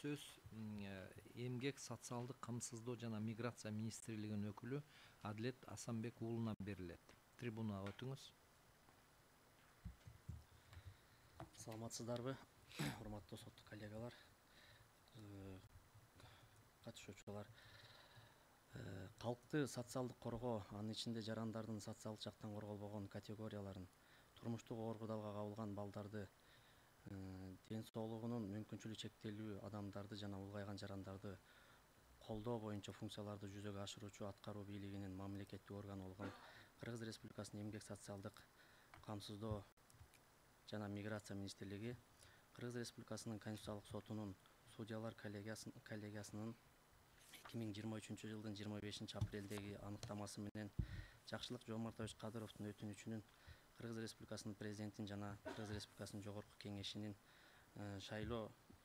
сөз эмгек социалдык камсыздоо жана миграция министрлигинин өкүлү Адилет Асанбек уулуна берилет. Трибунага өтүңүз. Саламатсыздарбы, урматтуу соттук коллегалар, катышуучулар. Калкты социалдык коргоо, анын ичинде жарандардын социалдык жактан корголбогон категорияларын, турмуштук оорукуудалга кабылган балдарды, ден соолугунун мүмкүнчүлүгү чектелүү адамдарды жана улгайган жарандарды колдоо боюнча функцияларды жүзөгө ашыруучу аткаруу бийлигинин мамлекеттик органы болгон Кыргыз Республикасынын эмгек социалдык камсыздоо жана миграция министрлиги Кыргыз Республикасынын Конституциялык сотунун судьялар коллегиясынын 2023 жылдын 25 апрелдеги аныктамасы менен Жакшылык Жомартович Кадыровдун өтүнүчүнүн Кыргыз Республикасынын президентин жана Кыргыз Республикасынын жогорку кеңешинин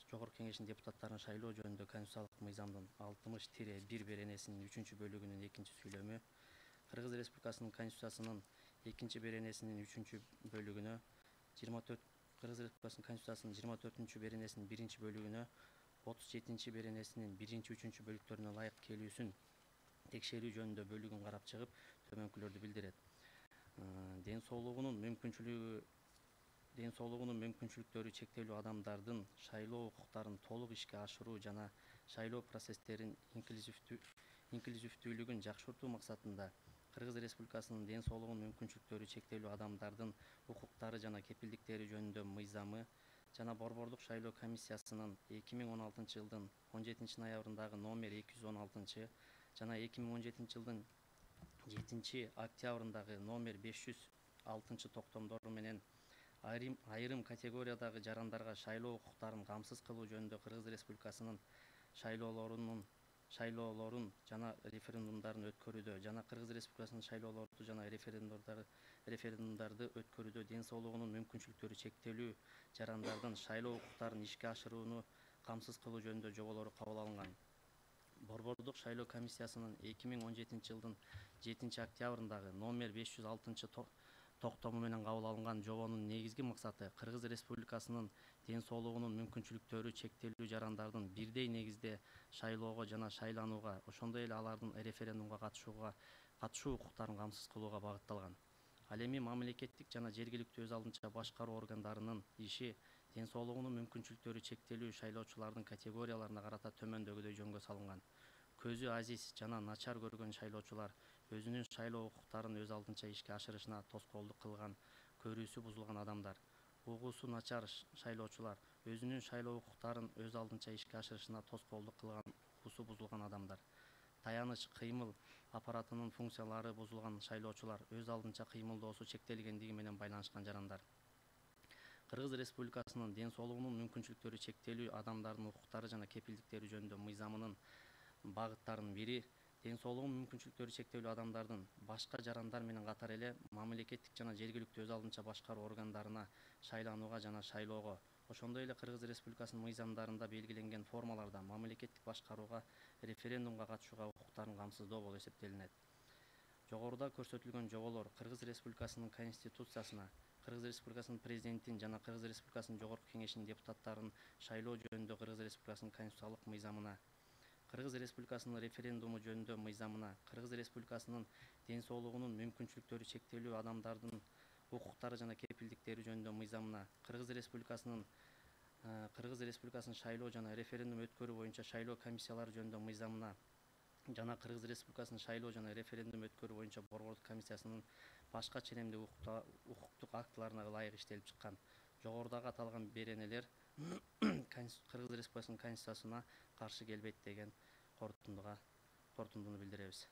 жогорку кеңешинин депутаттарын шайлоо жөнүндө конституциялык мыйзамдын 60-1 беренесинин 3-бөлүгүнүн 2-сүйлөмү, Кыргыз Республикасынын Конституциясынын 2-беренесинин 3-бөлүгүнө, Кыргыз Республикасынын Конституциясынын 24-беренесинин 1-бөлүгүнө, 37-беренесинин 1-3 бөлүктөрүнө ылайык келүүсүн текшерүү жөнүндө бөлүгүн карап чыгып, төмөнкүлөрдү билдирет. Ден соолугунун мүмкүнчүлүктөрү чектелүү адамдардын шайлоо укуктарын толук ишке ашыруу жана шайлоо процесстерин инклюзивдүүлүгүн жакшыртуу максатында Кыргыз Республикасынын ден соолугунун мүмкүнчүлүктөрү чектелүү адамдардын укуктары жана кепилдиктери жөнүндө мыйзамы жана Борбордук шайлоо комиссиясынын 2016 жылдын 17 ноябрындагы номер 216 жана 2017 жылдын 7 октябрындагы номер 506 токтомдору менен айрым категориядагы жарандарга шайлоо укуктарын камсыз кылуу жөнүндө Кыргыз Республикасынын шайлоолорун жана референдумдарын өткөрүүдө жана Кыргыз Республикасынын шайлоолорду жана референдумдарды өткөрүүдө ден соолугунун мүмкүнчүлүктөрү чектелүү жарандардын шайлоо укуктарын ишке ашырууну камсыз кылуу жөнүндө жоболору кабыл алынган. Борбордук шайлоо комиссиясынын 2017 жылдын 7 октябрындагы номер 506 токтому менен кабыл алынган жобонун негизги максаты Кыргыз Республикасынын ден соолугунун мүмкүнчүлүктөрү чектелүү жарандардын бирдей негизде шайлоого жана шайланууга, ошондой эле алардын референдумга катышуу укуктарын камсыз кылууга багытталган. Ал эми мамлекеттик жана жергиликтүү өз алдынча башкаруу органдарынын иши ден соолугунун мүмкүнчүлүктөрү чектелүү шайлоочулардын категорияларына карата төмөндөгүдөй жөнгө салынган. Көзү азиз жана начар көргөн шайлоочулар, өзүнүн шайлоо укуктарын өз алдынча ишке ашырышына тоскоолдук кылган, көрүүсү бузулган адамдар. Угуусу начар шайлоочулар, өзүнүн шайлоо укуктарын өз алдынча ишке ашырышына тоскоолдук кылган, угуусу бузулган адамдар. Таяныч кыймыл аппаратынын функциялары бузулган шайлоочулар, өз алдынча кыймылдоосу чектелгендиги менен байланышкан жарандар. Кыргыз Республикасынын ден соолугунун мүмкүнчүлүктөрү чектелүү адамдардын укуктары жана кепилдиктери жөнүндө мыйзамынын багыттарынын бири ден соолугунун мүмкүнчүлүктөрү чектелүү адамдардын башка жарандар менен катар эле мамлекеттик жана жергиликтүү өз алдынча башкаруу органдарына шайланууга жана шайлоого, ошондой эле Кыргыз Республикасынын мыйзамдарында белгиленген формаларда мамлекеттик башкарууга, референдумга катышууга укуктарын камсыздоо болуп эсептелинет. Жогоруда көрсөтүлгөн жоболор Кыргыз Республикасынын Конституциясына, Кыргыз Республикасынын президентин жана Кыргыз Республикасынын жогорку кеңешинин депутаттарын шайлоо жөнүндө Кыргыз Республикасынын конституциялык мыйзамына, Кыргыз Республикасынын референдуму жөнүндө мыйзамына, Кыргыз Республикасынын ден соолугунун мүмкүнчүлүктөрү чектелүү адамдардын укуктары жана кепилдиктери жөнүндө мыйзамына, Кыргыз Республикасынын шайлоо жана референдум өткөрүү боюнча шайлоо комиссиялары жөнүндө мыйзамына жана Кыргыз Республикасынын шайлоо жана референдум өткөрүү боюнча Борбордук комиссиясынын башка ченемдик укуктук актыларына ылайык иштелип чыккан. Жогорудагы аталган беренелер Кыргыз Республикасынын Конституциясына каршы келбейт деген корутундуну билдиребиз.